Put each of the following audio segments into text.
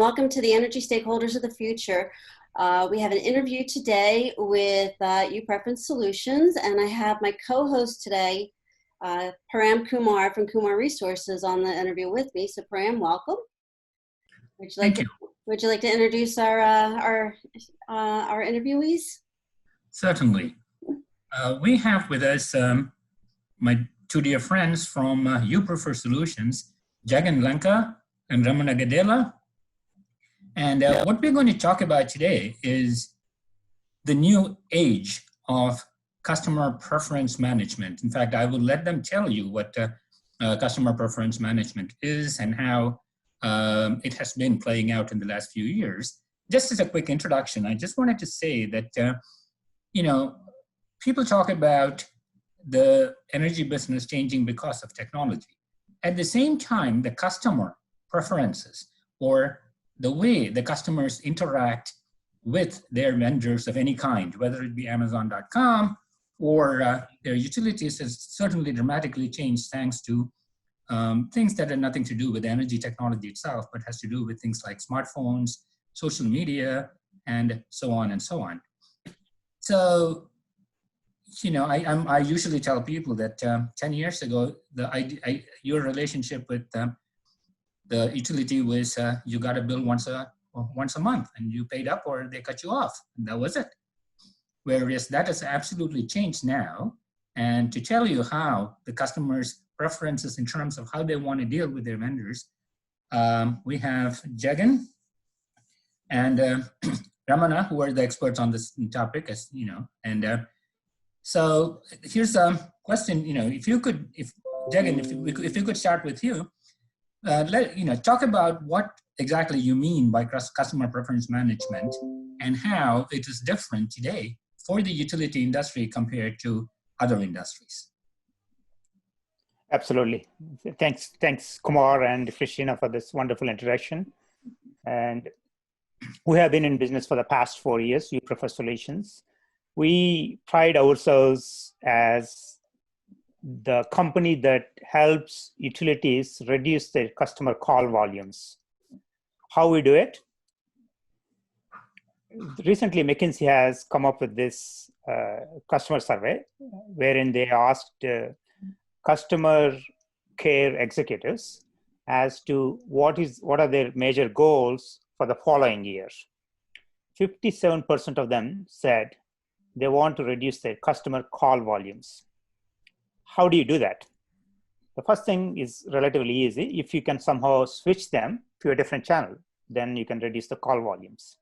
welcome to the Energy Stakeholders of the Future. We have an interview today with UpreferSolutions, and I have my co-host today, Param Kumar from Kumar Resources, on the interview with me. So Param, welcome. Would you like to introduce our interviewees? Certainly. We have with us my two dear friends from UpreferSolutions, Jagan, Lenka, and Ramana, Gedela. And what we're going to talk about today is the new age of customer preference management. In fact, I will let them tell you what customer preference management is and how it has been playing out in the last few years. Just as a quick introduction, I just wanted to say that, people talk about the energy business changing because of technology. At the same time, the customer preferences, or the way the customers interact with their vendors of any kind, whether it be Amazon.com or their utilities, has certainly dramatically changed thanks to things that have nothing to do with energy technology itself, but has to do with things like smartphones, social media, and so on and so on. So, I usually tell people that 10 years ago, your relationship with the utility was you got a bill once a month, and you paid up or they cut you off, and that was it. Whereas that has absolutely changed now. And to tell you how the customers' preferences in terms of how they want to deal with their vendors, we have Jagan and Ramana, who are the experts on this topic, as you know. And so here's a question: if Jagan, if you could start with you, talk about what exactly you mean by customer preference management and how it is different today for the utility industry compared to other industries. Absolutely. Thanks, Kumar and Christina, for this wonderful introduction. And we have been in business for the past 4 years, UpreferSolutions. We pride ourselves as the company that helps utilities reduce their customer call volumes. How we do it? Recently, McKinsey has come up with this customer survey, wherein they asked customer care executives as to what are their major goals for the following year. 57% of them said they want to reduce their customer call volumes. How do you do that? The first thing is relatively easy. If you can somehow switch them to a different channel, then you can reduce the call volumes.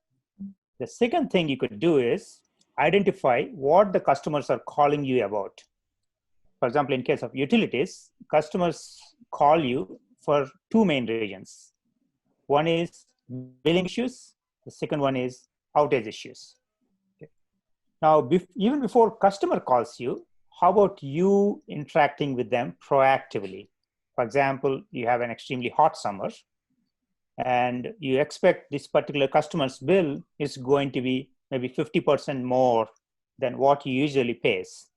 The second thing you could do is identify what the customers are calling you about. For example, in case of utilities, customers call you for two main reasons. One is billing issues. The second one is outage issues. Okay. Now, even before customer calls you, how about you interacting with them proactively? For example, you have an extremely hot summer, and you expect this particular customer's bill is going to be maybe 50% more than what he usually pays.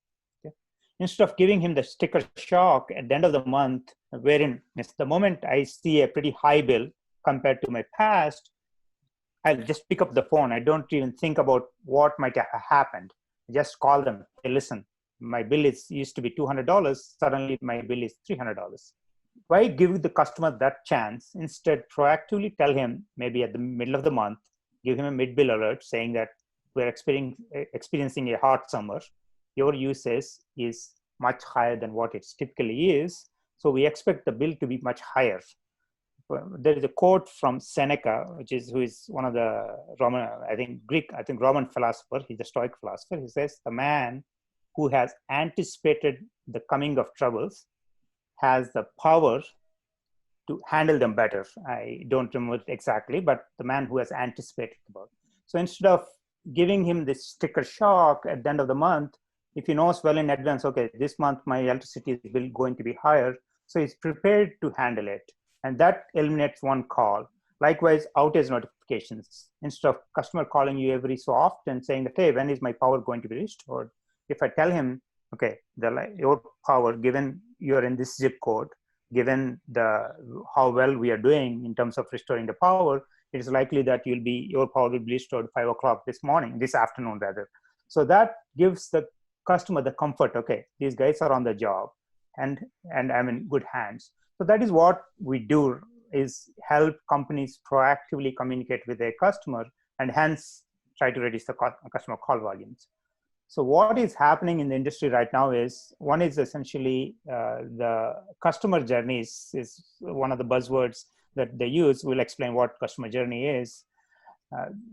Okay. Instead of giving him the sticker shock at the end of the month, wherein the moment I see a pretty high bill compared to my past, I'll just pick up the phone. I don't even think about what might have happened. I just call them, hey, listen, my bill used to be $200, suddenly my bill is $300. Why give the customer that chance? Instead, proactively tell him, maybe at the middle of the month, give him a mid-bill alert saying that we're experiencing a hot summer. Your usage is much higher than what it typically is, so we expect the bill to be much higher. There is a quote from Seneca, who is one of the Roman philosopher. He's a Stoic philosopher. He says, the man who has anticipated the coming of troubles has the power to handle them better. I don't remember it exactly, but the man who has anticipated about. So instead of giving him this sticker shock at the end of the month, if he knows well in advance, okay, this month my electricity bill going to be higher, so he's prepared to handle it. And that eliminates one call. Likewise, outage notifications. Instead of customer calling you every so often saying that, hey, when is my power going to be restored? If I tell him, okay, your power, given you're in this zip code, given how well we are doing in terms of restoring the power, it is likely that your power will be restored 5 o'clock this afternoon rather. So that gives the customer the comfort, okay, these guys are on the job and I'm in good hands. So that is what we do, is help companies proactively communicate with their customer and hence try to reduce the customer call volumes. So what is happening in the industry right now is, one is essentially the customer journeys is one of the buzzwords that they use. We'll explain what customer journey is.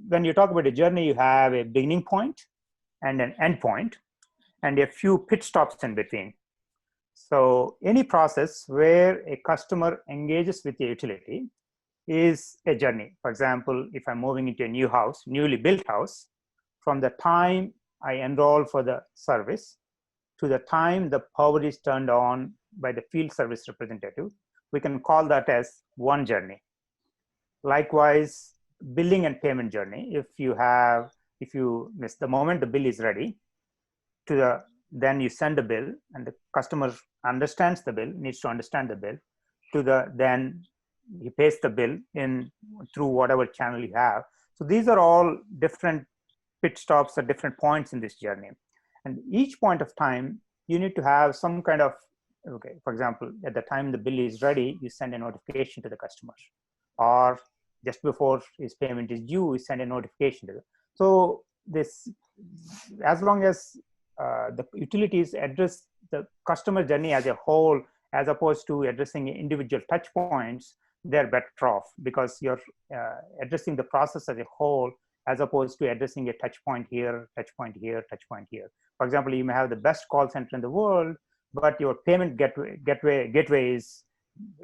When you talk about a journey, you have a beginning point and an end point and a few pit stops in between. So any process where a customer engages with the utility is a journey. For example, if I'm moving into a new house, newly built house, from the time I enroll for the service to the time the power is turned on by the field service representative, we can call that as one journey. Likewise, billing and payment journey, if you miss the moment the bill is ready, then you send the bill and the customer understands the bill, needs to understand the bill, then he pays the bill through whatever channel you have. So these are all different pit stops at different points in this journey. And each point of time, you need to have some kind of, okay, for example, at the time the bill is ready, you send a notification to the customer. Or just before his payment is due, you send a notification to them. So as long as the utilities address the customer journey as a whole, as opposed to addressing individual touch points, they're better off because you're addressing the process as a whole, as opposed to addressing a touch point here, touch point here, touch point here. For example, you may have the best call center in the world, but your payment gateway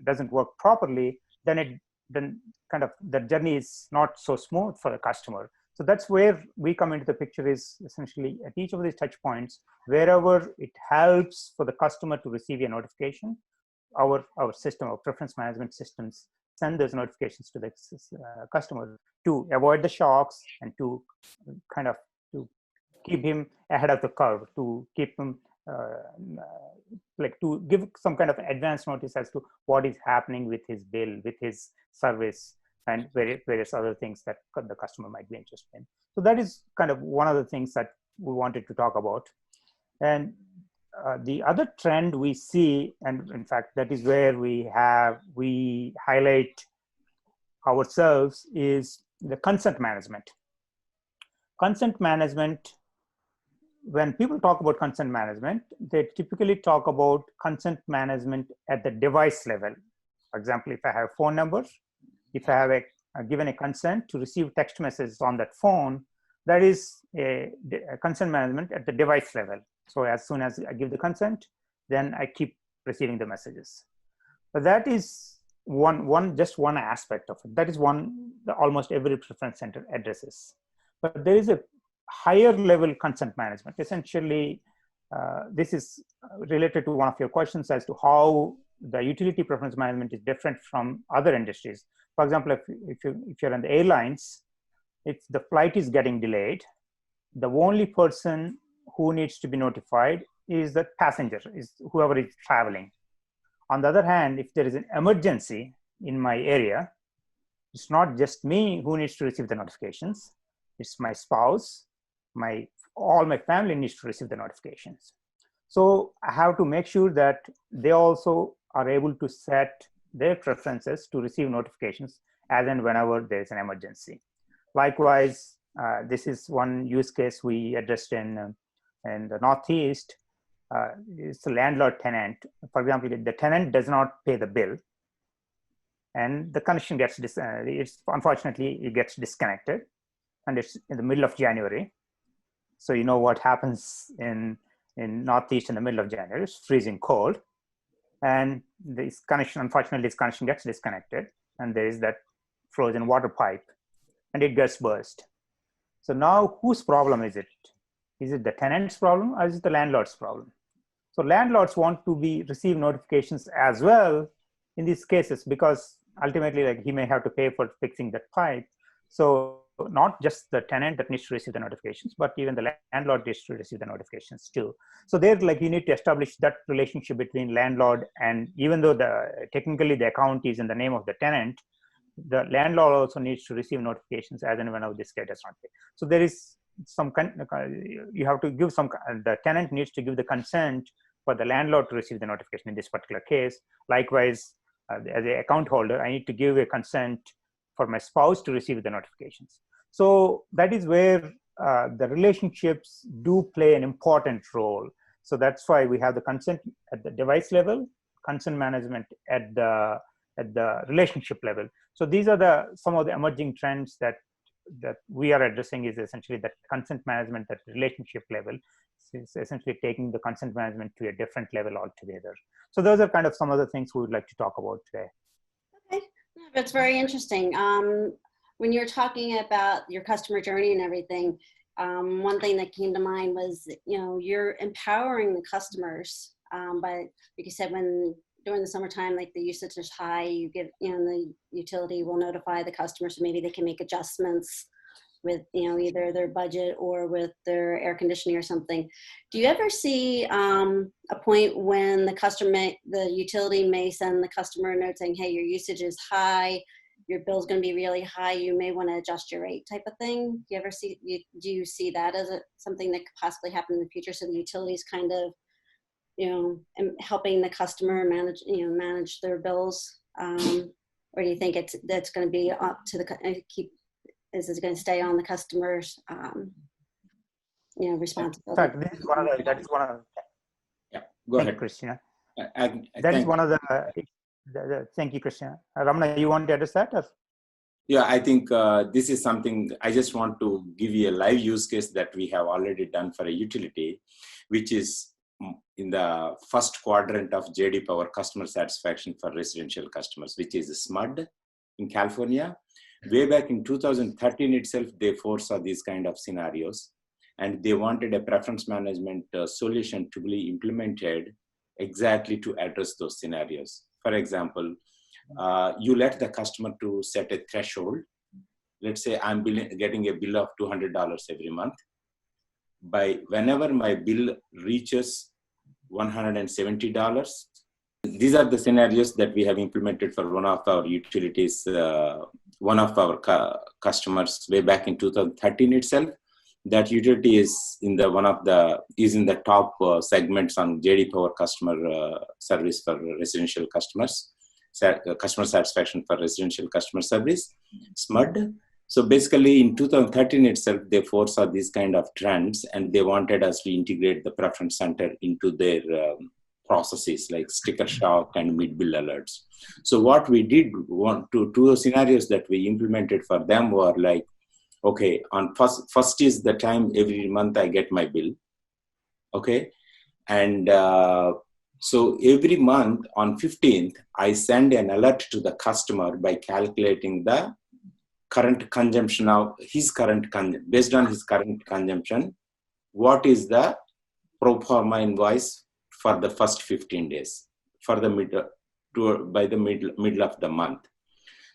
doesn't work properly, then kind of the journey is not so smooth for the customer. So that's where we come into the picture, is essentially at each of these touch points, wherever it helps for the customer to receive a notification, our system, our preference management systems send those notifications to the customer to avoid the shocks and to kind of to keep him ahead of the curve, to keep him to give some kind of advance notice as to what is happening with his bill, with his service, and various other things that the customer might be interested in. So that is kind of one of the things that we wanted to talk about. And the other trend we see, and in fact, that is where we highlight ourselves, is the consent management. Consent management, when people talk about consent management, they typically talk about consent management at the device level. For example, if I have phone numbers, if I have given a consent to receive text messages on that phone, that is a consent management at the device level. So as soon as I give the consent, then I keep receiving the messages. But that is just one aspect of it. That is one that almost every preference center addresses. But there is a higher level consent management. Essentially, this is related to one of your questions as to how the utility preference management is different from other industries. For example, if you're in the airlines, if the flight is getting delayed, the only person who needs to be notified is the passenger, is whoever is traveling. On the other hand, if there is an emergency in my area, it's not just me who needs to receive the notifications, it's my spouse, all my family needs to receive the notifications. So I have to make sure that they also are able to set their preferences to receive notifications as and whenever there is an emergency. Likewise, this is one use case we addressed in the Northeast. It's a landlord-tenant. For example, if the tenant does not pay the bill, and the connection gets unfortunately it gets disconnected, and it's in the middle of January. So you know what happens in Northeast in the middle of January. It's freezing cold, and unfortunately this connection gets disconnected, and there is that frozen water pipe, and it gets burst. So now whose problem is it? Is it the tenant's problem or is it the landlord's problem? So landlords want to receive notifications as well in these cases, because ultimately he may have to pay for fixing that pipe. So not just the tenant that needs to receive the notifications, but even the landlord needs to receive the notifications too. So there, you need to establish that relationship between landlord, and even though technically the account is in the name of the tenant, the landlord also needs to receive notifications as and when this gate is not paid. So there is some, you have to give some, the tenant needs to give the consent for the landlord to receive the notification in this particular case. Likewise, as an account holder, I need to give a consent for my spouse to receive the notifications. So that is where the relationships do play an important role. So that's why we have the consent at the device level, consent management at the relationship level. So these are some of the emerging trends that we are addressing, is essentially that consent management at relationship level. It's essentially taking the consent management to a different level altogether. So those are kind of some of the things we would like to talk about today. Okay, that's very interesting. When you were talking about your customer journey and everything, one thing that came to mind was, you're empowering the customers by, like you said, when during the summertime, like the usage is high, you give, the utility will notify the customer, so maybe they can make adjustments with, either their budget or with their air conditioning or something. Do you ever see a point when the utility may send the customer a note saying, hey, your usage is high, your bill's going to be really high, you may want to adjust your rate type of thing? Do you see that as something that could possibly happen in the future? So the utilities kind of, helping the customer manage their bills, or do you think that's going to be up to is it going to stay on the customer's responsibility? That is one of yeah, go ahead, Christina. That is one of the thank you, Christina. Ramana, you want to address that? Or? Yeah, I think this is something I just want to give you a live use case that we have already done for a utility, which is in the first quadrant of JD Power customer satisfaction for residential customers, which is SMUD in California. Way back in 2013 itself, they foresaw these kind of scenarios, and they wanted a preference management solution to be implemented exactly to address those scenarios. For example, you let the customer to set a threshold. Let's say I'm getting a bill of $200 every month. By whenever my bill reaches $170, these are the scenarios that we have implemented for one of our utilities, one of our customers way back in 2013 itself. That utility is in the top segments on JD Power customer service for residential customers, customer satisfaction for residential customer service, SMUD. So basically in 2013 itself, they foresaw these kind of trends, and they wanted us to integrate the preference center into their processes like sticker shock and mid-bill alerts. So what we did, two scenarios that we implemented for them were like, okay, on first is the time every month I get my bill, okay? And so every month on 15th, I send an alert to the customer by calculating the current consumption of his based on his current consumption, what is the pro forma invoice for the first 15 days for the middle of the month.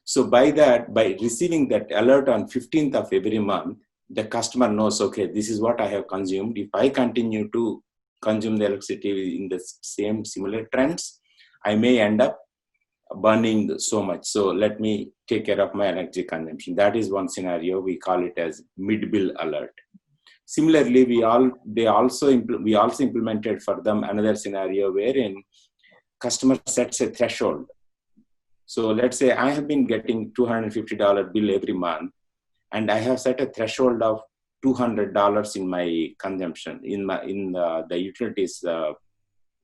So by receiving that alert on 15th of every month, the customer knows, okay, this is what I have consumed. If I continue to consume the electricity in the same similar trends, I may end up burning so much. So let me take care of my energy consumption. That is one scenario. We call it as mid-bill alert. Similarly, we also implemented for them another scenario wherein customer sets a threshold. So let's say I have been getting $250 bill every month, and I have set a threshold of $200 in my consumption in the utilities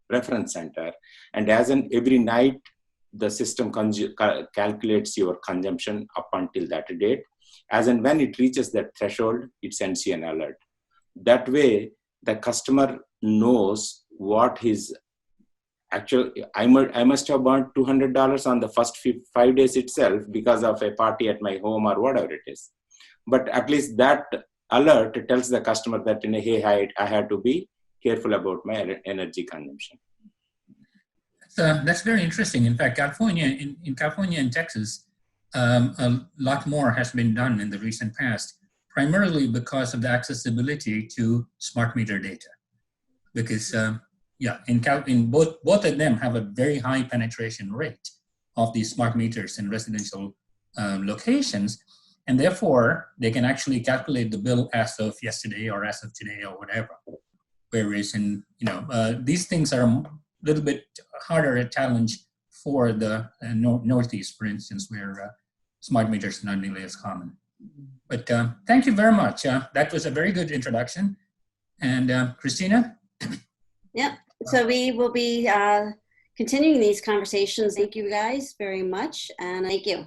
reference center. And every night, the system calculates your consumption up until that date. As and when it reaches that threshold, it sends you an alert. That way, the customer knows what his actual, I must have burned $200 on the first 5 days itself because of a party at my home or whatever it is. But at least that alert tells the customer that, hey, I have to be careful about my energy consumption. That's very interesting. In fact, in California and Texas, a lot more has been done in the recent past, primarily because of the accessibility to smart meter data. Because in both of them have a very high penetration rate of these smart meters in residential locations, and therefore they can actually calculate the bill as of yesterday or as of today or whatever. Whereas in, these things are a little bit harder a challenge for the Northeast, for instance, where smart meters are not nearly as common. But thank you very much. That was a very good introduction. And Christina? Yeah, so we will be continuing these conversations. Thank you guys very much, and thank you.